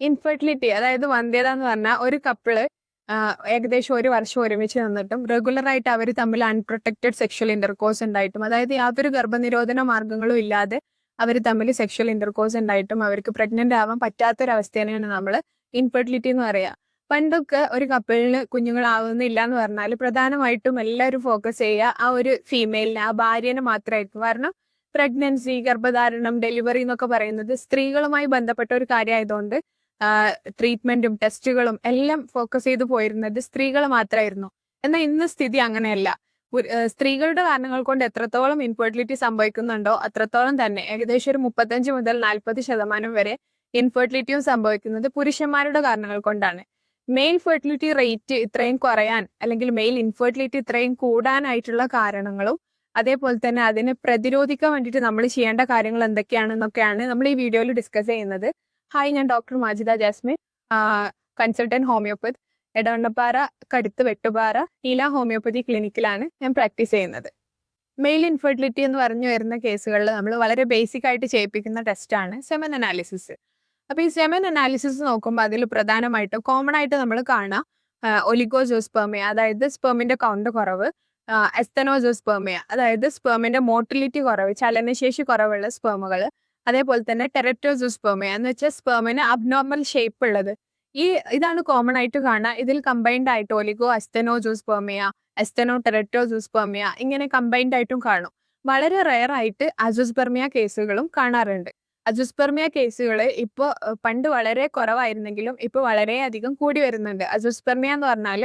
Infertility അതായത് വന്ധ്യത എന്ന് പറഞ്ഞാൽ ഒരു കപ്പിള് ഏകദേശം ഒരു വർഷം ഒരുമിച്ച് നിന്നിട്ടും റെഗുലർ ആയിട്ട് അവർ തമ്മിൽ അൺപ്രൊട്ടക്റ്റഡ് സെക്ഷൽ ഇന്റർകോഴ്സ് ഉണ്ടായിട്ടും അതായത് യാതൊരു ഗർഭനിരോധന മാർഗങ്ങളും ഇല്ലാതെ അവർ തമ്മിൽ സെക്ഷൽ ഇന്റർകോഴ്സ് ഉണ്ടായിട്ടും അവർക്ക് പ്രഗ്നന്റ് ആവാൻ പറ്റാത്തൊരവസ്ഥയാണ് നമ്മൾ ഇൻഫെർട്ടിലിറ്റി എന്ന് പറയുക. പണ്ടൊക്കെ ഒരു കപ്പിളിന് കുഞ്ഞുങ്ങളാവുന്നില്ല എന്ന് പറഞ്ഞാൽ പ്രധാനമായിട്ടും എല്ലാവരും ഫോക്കസ് ചെയ്യുക ആ ഒരു ഫീമെയിലിനെ, ആ ഭാര്യനെ മാത്രമായിരിക്കും. കാരണം പ്രഗ്നൻസി, ഗർഭധാരണം, ഡെലിവറി എന്നൊക്കെ പറയുന്നത് സ്ത്രീകളുമായി ബന്ധപ്പെട്ട ഒരു കാര്യമായതുകൊണ്ട് ട്രീറ്റ്മെന്റും ടെസ്റ്റുകളും എല്ലാം ഫോക്കസ് ചെയ്തു പോയിരുന്നത് സ്ത്രീകൾ മാത്രമായിരുന്നു. എന്നാൽ ഇന്ന് സ്ഥിതി അങ്ങനെയല്ല. സ്ത്രീകളുടെ കാരണങ്ങൾ കൊണ്ട് എത്രത്തോളം ഇൻഫെർട്ടിലിറ്റി സംഭവിക്കുന്നുണ്ടോ അത്രത്തോളം തന്നെ ഏകദേശം ഒരു 35 മുതൽ 40% വരെ ഇൻഫെർട്ടിലിറ്റിയും സംഭവിക്കുന്നത് പുരുഷന്മാരുടെ കാരണങ്ങൾ കൊണ്ടാണ്. മെയിൽ ഫെർട്ടിലിറ്റി റേറ്റ് ഇത്രയും കുറയാൻ അല്ലെങ്കിൽ മെയിൽ ഇൻഫെർട്ടിലിറ്റി ഇത്രയും കൂടാനായിട്ടുള്ള കാരണങ്ങളും അതേപോലെ തന്നെ അതിനെ പ്രതിരോധിക്കാൻ വേണ്ടിയിട്ട് നമ്മൾ ചെയ്യേണ്ട കാര്യങ്ങൾ എന്തൊക്കെയാണെന്നൊക്കെയാണ് നമ്മൾ ഈ വീഡിയോയിൽ ഡിസ്കസ് ചെയ്യുന്നത്. ഹായ്, ഞാൻ doctor Majida Jasmin, consultant homeopathy, Edavannappara കടുത്ത് വെട്ടുപാറ നീല ഹോമിയോപ്പതി ക്ലിനിക്കിലാണ് ഞാൻ പ്രാക്ടീസ് ചെയ്യുന്നത്. മെയിൽ ഇൻഫെർട്ടിലിറ്റി എന്ന് പറഞ്ഞു വരുന്ന കേസുകളിൽ നമ്മൾ വളരെ ബേസിക് ആയിട്ട് ചെയ്യിപ്പിക്കുന്ന ടെസ്റ്റാണ് സെമൻ അനാലിസിസ്. അപ്പോൾ ഈ സെമൻ അനാലിസിസ് നോക്കുമ്പോൾ അതിൽ പ്രധാനമായിട്ടും കോമൺ ആയിട്ട് നമ്മൾ കാണാം ഒലിഗോസോസ്പെർമിയ, അതായത് സ്പെർമിന്റെ കൗണ്ട് കുറവ്, എസ്തനോസോസ്പെർമിയ, അതായത് സ്പെർമിന്റെ മോട്ടിലിറ്റി കുറവ്, ചലനശേഷി കുറവുള്ള സ്പെർമുകൾ, അതേപോലെ തന്നെ ടെററ്റോസോസ്പെർമിയ എന്ന് വെച്ചാൽ സ്പെർമിന് അബ്നോർമൽ ഷേപ്പ് ഉള്ളത്. ഇതാണ് കോമൺ ആയിട്ട് കാണുക. ഇതിൽ കമ്പൈൻഡ് ആയിട്ട് ഒലിഗോ അസ്തനോസോസ്പെർമിയ, എസ്തനോ ടെററ്റോസോസ്പെർമിയ ഇങ്ങനെ കമ്പൈൻഡ് ആയിട്ടും കാണും. വളരെ റെയർ ആയിട്ട് അസോസ്പെർമിയ കേസുകളും കാണാറുണ്ട്. അസോസ്പെർമിയ കേസുകൾ ഇപ്പോൾ പണ്ട് വളരെ കുറവായിരുന്നെങ്കിലും ഇപ്പോൾ വളരെയധികം കൂടി വരുന്നുണ്ട്. അസോസ്പെർമിയ എന്ന് പറഞ്ഞാൽ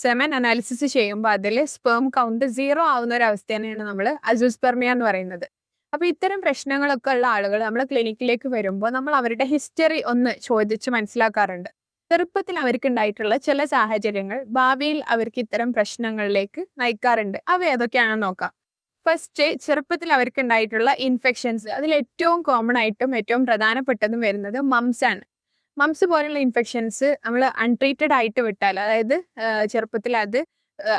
സെമൻ അനാലിസിസ് ചെയ്യുമ്പോൾ അതിൽ സ്പെർം കൗണ്ട് 0 ആവുന്ന ഒരു അവസ്ഥയാണ് നമ്മൾ അസോസ്പെർമിയ എന്ന് പറയുന്നത്. അപ്പൊ ഇത്തരം പ്രശ്നങ്ങളൊക്കെ ഉള്ള ആളുകൾ നമ്മളെ ക്ലിനിക്കിലേക്ക് വരുമ്പോൾ നമ്മൾ അവരുടെ ഹിസ്റ്ററി ഒന്ന് ചോദിച്ച് മനസ്സിലാക്കാറുണ്ട്. ചെറുപ്പത്തിൽ അവർക്ക് ഉണ്ടായിട്ടുള്ള ചില സാഹചര്യങ്ങൾ ഭാവിയിൽ അവർക്ക് ഇത്തരം പ്രശ്നങ്ങളിലേക്ക് നയിക്കാറുണ്ട്. അവ ഏതൊക്കെയാണെന്ന് നോക്കാം. ഫസ്റ്റ്, ചെറുപ്പത്തിൽ അവർക്ക് ഉണ്ടായിട്ടുള്ള ഇൻഫെക്ഷൻസ്. അതിൽ ഏറ്റവും കോമൺ ആയിട്ടും ഏറ്റവും പ്രധാനപ്പെട്ടതും വരുന്നത് മംസ് ആണ്. മംസ് പോലുള്ള ഇൻഫെക്ഷൻസ് നമ്മൾ അൺട്രീറ്റഡ് ആയിട്ട് വിട്ടാൽ, അതായത് ചെറുപ്പത്തിൽ അത്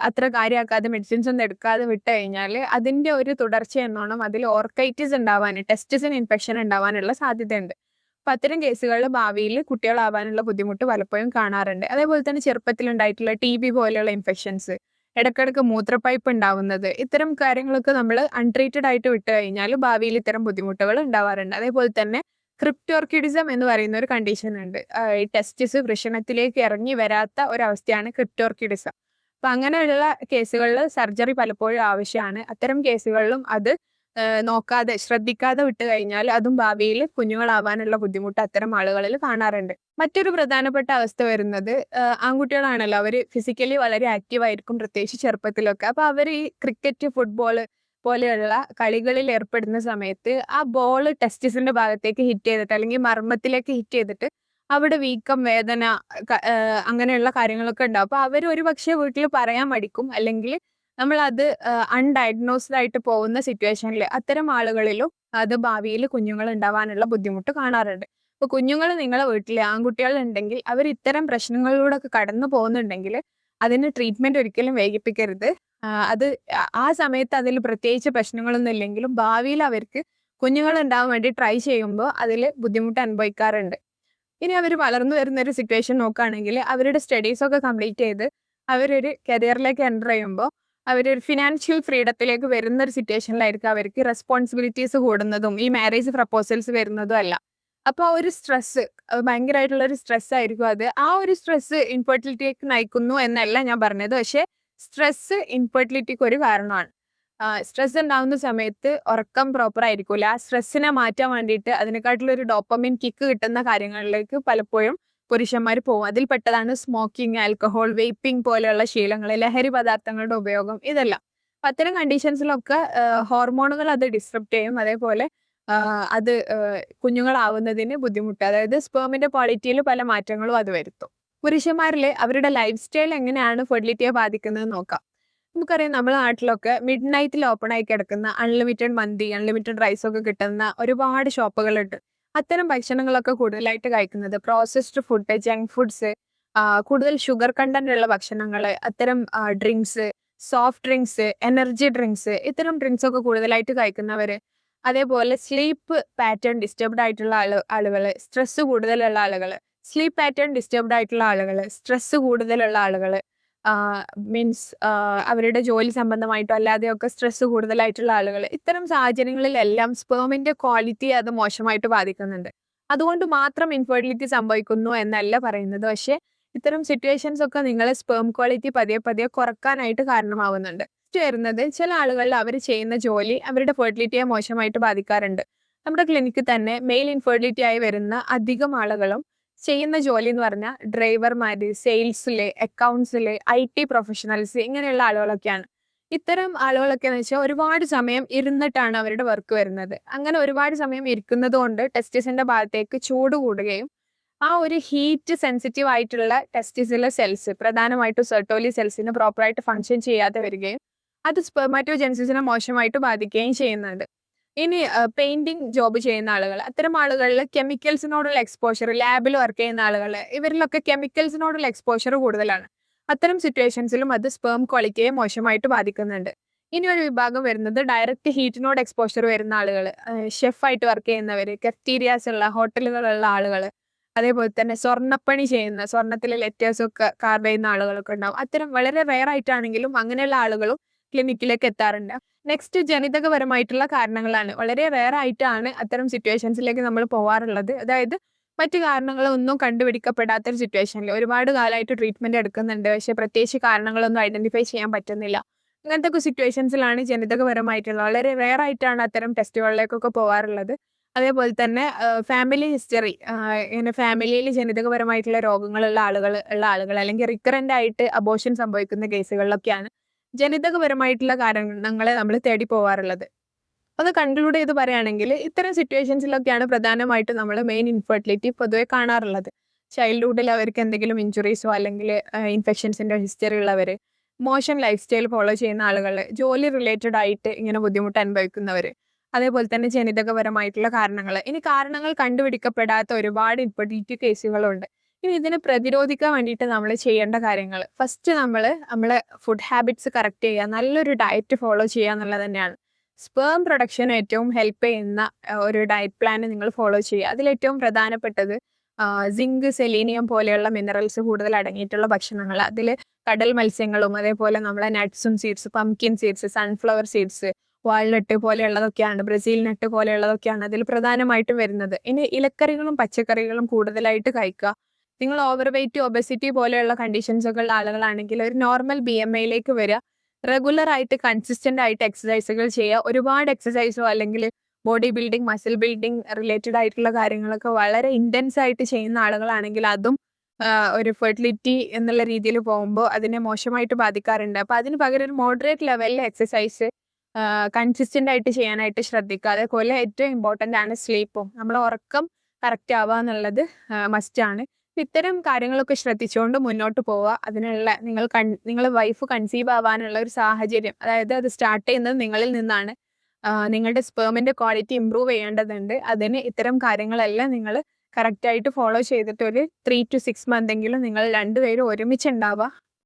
അത്ര കാര്യമാക്കാതെ മെഡിസിൻസ് ഒന്നും എടുക്കാതെ വിട്ട് കഴിഞ്ഞാൽ അതിന്റെ ഒരു തുടർച്ച എന്നോണം അതിൽ ഓർക്കൈറ്റിസ് ഉണ്ടാവാൻ, ടെസ്റ്റിസിന് ഇൻഫെക്ഷൻ ഉണ്ടാവാനുള്ള സാധ്യതയുണ്ട്. അപ്പൊ അത്തരം കേസുകളിൽ ഭാവിയിൽ കുട്ടികളാവാനുള്ള ബുദ്ധിമുട്ട് പലപ്പോഴും കാണാറുണ്ട്. അതേപോലെ തന്നെ ചെറുപ്പത്തിൽ ഉണ്ടായിട്ടുള്ള TB പോലെയുള്ള ഇൻഫെക്ഷൻസ്, ഇടയ്ക്കിടയ്ക്ക് മൂത്രപ്പൈപ്പ് ഉണ്ടാവുന്നത്, ഇത്തരം കാര്യങ്ങളൊക്കെ നമ്മൾ അൺട്രീറ്റഡ് ആയിട്ട് വിട്ട് കഴിഞ്ഞാൽ ഭാവിയിൽ ഇത്തരം ബുദ്ധിമുട്ടുകൾ ഉണ്ടാവാറുണ്ട്. അതേപോലെ തന്നെ ക്രിപ്റ്റോർക്കിഡിസം എന്ന് പറയുന്ന ഒരു കണ്ടീഷൻ ഉണ്ട്. ഈ ടെസ്റ്റിസ് വൃഷണത്തിലേക്ക് ഇറങ്ങി വരാത്ത ഒരവസ്ഥയാണ് ക്രിപ്റ്റോർക്കിഡിസം. അപ്പൊ അങ്ങനെയുള്ള കേസുകളിൽ സർജറി പലപ്പോഴും ആവശ്യമാണ്. അത്തരം കേസുകളിലും അത് നോക്കാതെ ശ്രദ്ധിക്കാതെ വിട്ട് കഴിഞ്ഞാൽ അതും ഭാവിയിൽ കുഞ്ഞുങ്ങളാവാനുള്ള ബുദ്ധിമുട്ട് അത്തരം ആളുകളിൽ കാണാറുണ്ട്. മറ്റൊരു പ്രധാനപ്പെട്ട അവസ്ഥ വരുന്നത് ആൺകുട്ടികളാണല്ലോ, അവർ ഫിസിക്കലി വളരെ ആക്റ്റീവ് ആയിരിക്കും, പ്രത്യേകിച്ച് ചെറുപ്പത്തിലൊക്കെ. അപ്പൊ അവർ ഈ ക്രിക്കറ്റ്, ഫുട്ബോൾ പോലെയുള്ള കളികളിൽ ഏർപ്പെടുന്ന സമയത്ത് ആ ബോൾ ടെസ്റ്റിസിന്റെ ഭാഗത്തേക്ക് ഹിറ്റ് ചെയ്തിട്ട് അല്ലെങ്കിൽ മർമ്മത്തിലേക്ക് ഹിറ്റ് ചെയ്തിട്ട് അവിടെ വീക്കം, വേദന, അങ്ങനെയുള്ള കാര്യങ്ങളൊക്കെ ഉണ്ടാവും. അപ്പൊ അവർ ഒരു പക്ഷേ വീട്ടിൽ പറയാൻ മടിക്കും, അല്ലെങ്കിൽ നമ്മൾ അത് അൺഡയഗ്നോസ്ഡ് ആയിട്ട് പോകുന്ന സിറ്റുവേഷനിൽ അത്തരം ആളുകളിലും അത് ഭാവിയിൽ കുഞ്ഞുങ്ങൾ ഉണ്ടാവാനുള്ള ബുദ്ധിമുട്ട് കാണാറുണ്ട്. അപ്പൊ കുഞ്ഞുങ്ങൾ നിങ്ങളെ വീട്ടിൽ ആൺകുട്ടികൾ ഉണ്ടെങ്കിൽ അവർ ഇത്തരം പ്രശ്നങ്ങളിലൂടെ ഒക്കെ കടന്നു പോകുന്നുണ്ടെങ്കിൽ അതിന് ട്രീറ്റ്മെന്റ് ഒരിക്കലും വൈകിപ്പിക്കരുത്. അത് ആ സമയത്ത് അതിൽ പ്രത്യേകിച്ച് പ്രശ്നങ്ങളൊന്നും ഇല്ലെങ്കിലും ഭാവിയിൽ അവർക്ക് കുഞ്ഞുങ്ങൾ ഉണ്ടാവാൻ വേണ്ടി ട്രൈ ചെയ്യുമ്പോൾ അതിൽ ബുദ്ധിമുട്ട് അനുഭവിക്കാറുണ്ട്. ഇനി അവർ വളർന്നു വരുന്ന ഒരു സിറ്റുവേഷൻ നോക്കുകയാണെങ്കിൽ അവരുടെ സ്റ്റഡീസ് ഒക്കെ കംപ്ലീറ്റ് ചെയ്ത് അവരൊരു കരിയറിലേക്ക് എൻ്റർ ചെയ്യുമ്പോൾ അവരൊരു ഫിനാൻഷ്യൽ ഫ്രീഡത്തിലേക്ക് വരുന്ന ഒരു സിറ്റുവേഷനിലായിരിക്കും അവർക്ക് റെസ്പോൺസിബിലിറ്റീസ് കൂടുന്നതും ഈ മാരേജ് പ്രപ്പോസൽസ് വരുന്നതും അല്ല. അപ്പോൾ ഒരു സ്ട്രെസ്, ഭയങ്കരമായിട്ടുള്ള ഒരു സ്ട്രെസ് ആയിരിക്കും അത്. ആ ഒരു സ്ട്രെസ് ഇൻഫെർട്ടിലിറ്റിക്ക് നയിക്കുന്നു എന്നല്ല ഞാൻ പറഞ്ഞത്, പക്ഷേ സ്ട്രെസ് ഇൻഫെർട്ടിലിറ്റിക്ക് ഒരു കാരണമാണ്. സ്ട്രെസ് ഉണ്ടാകുന്ന സമയത്ത് ഉറക്കം പ്രോപ്പർ ആയിരിക്കില്ല. ആ സ്ട്രെസ്സിനെ മാറ്റാൻ വേണ്ടിയിട്ട് അതിനെക്കാട്ടിലൊരു ഡോപ്പമിൻ കിക്ക് കിട്ടുന്ന കാര്യങ്ങളിലേക്ക് പലപ്പോഴും പുരുഷന്മാർ പോകും. അതിൽ പെട്ടതാണ് സ്മോക്കിംഗ്, ആൽക്കഹോൾ, വെയ്പ്പിംഗ് പോലെയുള്ള ശീലങ്ങൾ, ലഹരി പദാർത്ഥങ്ങളുടെ ഉപയോഗം, ഇതെല്ലാം. അപ്പം അത്തരം കണ്ടീഷൻസിലൊക്കെ ഹോർമോണുകൾ അത് ഡിസ്ട്രപ്റ്റ് ചെയ്യും. അതേപോലെ അത് കുഞ്ഞുങ്ങളാവുന്നതിന് ബുദ്ധിമുട്ട്, അതായത് സ്പേമിന്റെ ക്വാളിറ്റിയിൽ പല മാറ്റങ്ങളും അത് വരുത്തും. പുരുഷന്മാരിൽ അവരുടെ ലൈഫ് സ്റ്റൈൽ എങ്ങനെയാണ് ഫെർട്ടിലിറ്റിയെ ബാധിക്കുന്നത് നോക്കാം. നമുക്കറിയാം, നമ്മുടെ നാട്ടിലൊക്കെ മിഡ് നൈറ്റിൽ ഓപ്പൺ ആയി കിടക്കുന്ന അൺലിമിറ്റഡ് മന്തി, അൺലിമിറ്റഡ് റൈസ് ഒക്കെ കിട്ടുന്ന ഒരുപാട് ഷോപ്പുകളുണ്ട്. അത്തരം ഭക്ഷണങ്ങളൊക്കെ കൂടുതലായിട്ട് കഴിക്കുന്നത് പ്രോസസ്ഡ് ഫുഡ്, ജങ്ക് ഫുഡ്സ്, കൂടുതൽ ഷുഗർ കണ്ടന്റ് ഉള്ള ഭക്ഷണങ്ങൾ, അത്തരം drinks, soft drinks, energy drinks, ഇത്തരം ഡ്രിങ്ക്സ് ഒക്കെ കൂടുതലായിട്ട് കഴിക്കുന്നവര് അതേപോലെ സ്ലീപ്പ് പാറ്റേൺ ഡിസ്റ്റർബ്ഡ് ആയിട്ടുള്ള ആളുകൾ, സ്ട്രെസ് കൂടുതലുള്ള ആളുകൾ, സ്ലീപ്പ് പാറ്റേൺ ഡിസ്റ്റർബ്ഡ് ആയിട്ടുള്ള ആളുകൾ, സ്ട്രെസ് കൂടുതലുള്ള ആളുകൾ, മീൻസ് അവരുടെ ജോലി സംബന്ധമായിട്ടോ അല്ലാതെയൊക്കെ സ്ട്രെസ് കൂടുതലായിട്ടുള്ള ആളുകൾ, ഇത്തരം സാഹചര്യങ്ങളിലെല്ലാം സ്പേമിന്റെ ക്വാളിറ്റി അത് മോശമായിട്ട് ബാധിക്കുന്നുണ്ട്. അതുകൊണ്ട് മാത്രം ഇൻഫെർട്ടിലിറ്റി സംഭവിക്കുന്നു എന്നല്ല പറയുന്നത്. പക്ഷേ ഇത്തരം സിറ്റുവേഷൻസ് ഒക്കെ നിങ്ങളെ സ്പേം ക്വാളിറ്റി പതിയെ പതിയെ കുറക്കാനായിട്ട് കാരണമാവുന്നുണ്ട്. വരുന്നത് ചില ആളുകളിൽ അവർ ചെയ്യുന്ന ജോലി അവരുടെ ഫെർട്ടിലിറ്റിയെ മോശമായിട്ട് ബാധിക്കാറുണ്ട്. നമ്മുടെ ക്ലിനിക്കിൽ തന്നെ മെയിൽ ഇൻഫെർട്ടിലിറ്റി ആയി വരുന്ന അധികം ആളുകളും ചെയ്യുന്ന ജോലി എന്ന് പറഞ്ഞാൽ ഡ്രൈവർമാര്, സെയിൽസില്, അക്കൗണ്ട്സില്, IT പ്രൊഫഷണൽസ് ഇങ്ങനെയുള്ള ആളുകളൊക്കെയാണ്. ഇത്തരം ആളുകളൊക്കെ എന്ന് വെച്ചാൽ ഒരുപാട് സമയം ഇരുന്നിട്ടാണ് അവരുടെ വർക്ക് വരുന്നത്. അങ്ങനെ ഒരുപാട് സമയം ഇരിക്കുന്നത് കൊണ്ട് ടെസ്റ്റിസിന്റെ ഭാഗത്തേക്ക് ചൂട് കൂടുകയും ആ ഒരു ഹീറ്റ് സെൻസിറ്റീവ് ആയിട്ടുള്ള ടെസ്റ്റിസിലെ സെൽസ്, പ്രധാനമായിട്ടും സെർട്ടോലി സെൽസിന് പ്രോപ്പറായിട്ട് ഫങ്ഷൻ ചെയ്യാതെ വരികയും അത് സ്പെർമാറ്റോജെൻസിസിനെ മോശമായിട്ട് ബാധിക്കുകയും ചെയ്യുന്നുണ്ട്. ഇനി പെയിന്റിംഗ് ജോബ് ചെയ്യുന്ന ആളുകൾ, അത്തരം ആളുകളിൽ കെമിക്കൽസിനോടുള്ള എക്സ്പോഷർ, ലാബിൽ വർക്ക് ചെയ്യുന്ന ആളുകൾ, ഇവരിലൊക്കെ കെമിക്കൽസിനോടുള്ള എക്സ്പോഷർ കൂടുതലാണ്. അത്തരം സിറ്റുവേഷൻസിലും അത് സ്പേം ക്വാളിറ്റിയെ മോശമായിട്ട് ബാധിക്കുന്നുണ്ട്. ഇനി ഒരു വിഭാഗം വരുന്നത് ഡയറക്റ്റ് ഹീറ്റിനോട് എക്സ്പോഷർ വരുന്ന ആളുകൾ, ഷെഫായിട്ട് വർക്ക് ചെയ്യുന്നവർ, കഫ്റ്റീരിയാസ് ഉള്ള ഹോട്ടലുകളുള്ള ആളുകൾ, അതേപോലെ തന്നെ സ്വർണ്ണപ്പണി ചെയ്യുന്ന, സ്വർണ്ണത്തിലെ ലെറ്റേഴ്സൊക്കെ കാർവ് ചെയ്യുന്ന ആളുകളൊക്കെ ഉണ്ടാവും. അത്തരം വളരെ റെയർ ആയിട്ടാണെങ്കിലും അങ്ങനെയുള്ള ആളുകളും ക്ലിനിക്കിലേക്ക് എത്താറുണ്ട്. നെക്സ്റ്റ് ജനിതകപരമായിട്ടുള്ള കാരണങ്ങളാണ്. വളരെ റെയർ ആയിട്ടാണ് അത്തരം സിറ്റുവേഷൻസിലേക്ക് നമ്മൾ പോവാറുള്ളത്. അതായത് മറ്റു കാരണങ്ങളൊന്നും കണ്ടുപിടിക്കപ്പെടാത്തൊരു സിറ്റുവേഷനിൽ ഒരുപാട് കാലമായിട്ട് ട്രീറ്റ്മെന്റ് എടുക്കുന്നുണ്ട്, പക്ഷെ പ്രത്യേകിച്ച് കാരണങ്ങളൊന്നും ഐഡന്റിഫൈ ചെയ്യാൻ പറ്റുന്നില്ല. അങ്ങനത്തെ ഒക്കെ സിറ്റുവേഷൻസിലാണ് ജനിതകപരമായിട്ടുള്ള, വളരെ റെയർ ആയിട്ടാണ് അത്തരം ടെസ്റ്റുകളിലേക്കൊക്കെ പോവാറുള്ളത്. അതേപോലെ തന്നെ ഫാമിലി ഹിസ്റ്ററി, ഇങ്ങനെ ഫാമിലിയിൽ ജനിതകപരമായിട്ടുള്ള രോഗങ്ങളുള്ള ആളുകൾ അല്ലെങ്കിൽ റിക്കറന്റ് ആയിട്ട് അബോർഷൻ സംഭവിക്കുന്ന കേസുകളിലൊക്കെയാണ് ജനിതകപരമായിട്ടുള്ള കാരണങ്ങളെ നമ്മൾ തേടി പോവാറുള്ളത്. ഒന്ന് കൺക്ലൂഡ് ചെയ്ത് പറയുകയാണെങ്കിൽ ഇത്തരം സിറ്റുവേഷൻസിലൊക്കെയാണ് പ്രധാനമായിട്ടും നമ്മൾ മെയിൻ ഇൻഫെർട്ടിലിറ്റി പൊതുവെ കാണാറുള്ളത്. ചൈൽഡ്ഹുഡിൽ അവർക്ക് എന്തെങ്കിലും ഇഞ്ചുറീസോ അല്ലെങ്കിൽ ഇൻഫെക്ഷൻസിന്റെ ഹിസ്റ്ററി ഉള്ളവർ, മോശം ലൈഫ് സ്റ്റൈൽ ഫോളോ ചെയ്യുന്ന ആളുകൾ, ജോലി റിലേറ്റഡ് ആയിട്ട് ഇങ്ങനെ ബുദ്ധിമുട്ട് അനുഭവിക്കുന്നവർ, അതേപോലെ തന്നെ ജനിതകപരമായിട്ടുള്ള കാരണങ്ങൾ. ഇനി കാരണങ്ങൾ കണ്ടുപിടിക്കപ്പെടാത്ത ഒരുപാട് ഇൻഫെർട്ടിലിറ്റി കേസുകളുണ്ട്. ഇനി ഇതിനെ പ്രതിരോധിക്കാൻ വേണ്ടിയിട്ട് നമ്മൾ ചെയ്യേണ്ട കാര്യങ്ങൾ, ഫസ്റ്റ് നമ്മളെ ഫുഡ് ഹാബിറ്റ്സ് കറക്റ്റ് ചെയ്യുക, നല്ലൊരു ഡയറ്റ് ഫോളോ ചെയ്യുക എന്നുള്ളത് തന്നെയാണ്. സ്പേം പ്രൊഡക്ഷൻ ഏറ്റവും ഹെൽപ്പ് ചെയ്യുന്ന ഒരു ഡയറ്റ് പ്ലാൻ നിങ്ങൾ ഫോളോ ചെയ്യുക. അതിലേറ്റവും പ്രധാനപ്പെട്ടത് സിങ്ക്, സെലീനിയം പോലെയുള്ള മിനറൽസ് കൂടുതൽ അടങ്ങിയിട്ടുള്ള ഭക്ഷണങ്ങൾ. അതിൽ കടൽ മത്സ്യങ്ങളും അതേപോലെ നമ്മളെ നട്ട്സും seeds, pumpkin seeds, sunflower seeds, walnut പോലെയുള്ളതൊക്കെയാണ്, ബ്രസീൽ നട്ട് പോലെയുള്ളതൊക്കെയാണ് അതിൽ പ്രധാനമായിട്ടും വരുന്നത്. ഇനി ഇലക്കറികളും പച്ചക്കറികളും കൂടുതലായിട്ട് കഴിക്കുക. നിങ്ങൾ ഓവർ വെയിറ്റ്, ഒബസിറ്റി പോലെയുള്ള കണ്ടീഷൻസ് ഒക്കെ ഉള്ള ആളുകളാണെങ്കിൽ ഒരു നോർമൽ BMIയിലേക്ക് വരിക. റെഗുലർ ആയിട്ട് കൺസിസ്റ്റന്റ് ആയിട്ട് എക്സസൈസുകൾ ചെയ്യുക. ഒരുപാട് എക്സസൈസോ അല്ലെങ്കിൽ body building, muscle building related ആയിട്ടുള്ള കാര്യങ്ങളൊക്കെ വളരെ ഇന്റൻസ് ആയിട്ട് ചെയ്യുന്ന ആളുകളാണെങ്കിൽ അതും ഒരു ഫെർട്ടിലിറ്റി എന്നുള്ള രീതിയിൽ പോകുമ്പോൾ അതിനെ മോശമായിട്ട് ബാധിക്കാറുണ്ട്. അപ്പൊ അതിന് പകരം ഒരു മോഡറേറ്റ് ലെവലിൽ എക്സസൈസ് കൺസിസ്റ്റന്റ് ആയിട്ട് ചെയ്യാനായിട്ട് ശ്രദ്ധിക്കുക. അതേപോലെ ഏറ്റവും ഇമ്പോർട്ടൻ്റ് ആണ് സ്ലീപ്പും. നമ്മളെ ഉറക്കം കറക്റ്റ് ആവുക എന്നുള്ളത് മസ്റ്റ് ആണ്. ഇത്തരം കാര്യങ്ങളൊക്കെ ശ്രദ്ധിച്ചുകൊണ്ട് മുന്നോട്ട് പോവുക. അതിനുള്ള നിങ്ങളെ വൈഫ് കൺസീവ് ആവാനുള്ള ഒരു സാഹചര്യം, അതായത് അത് സ്റ്റാർട്ട് ചെയ്യുന്നത് നിങ്ങളിൽ നിന്നാണ്. നിങ്ങളുടെ സ്പേമിന്റെ ക്വാളിറ്റി ഇമ്പ്രൂവ് ചെയ്യേണ്ടതുണ്ട്. അതിന് ഇത്തരം കാര്യങ്ങളെല്ലാം നിങ്ങൾ കറക്റ്റായിട്ട് ഫോളോ ചെയ്തിട്ട് ഒരു 3 to 6 month എങ്കിലും നിങ്ങൾ രണ്ടുപേരും ഒരുമിച്ചുണ്ടാവുക.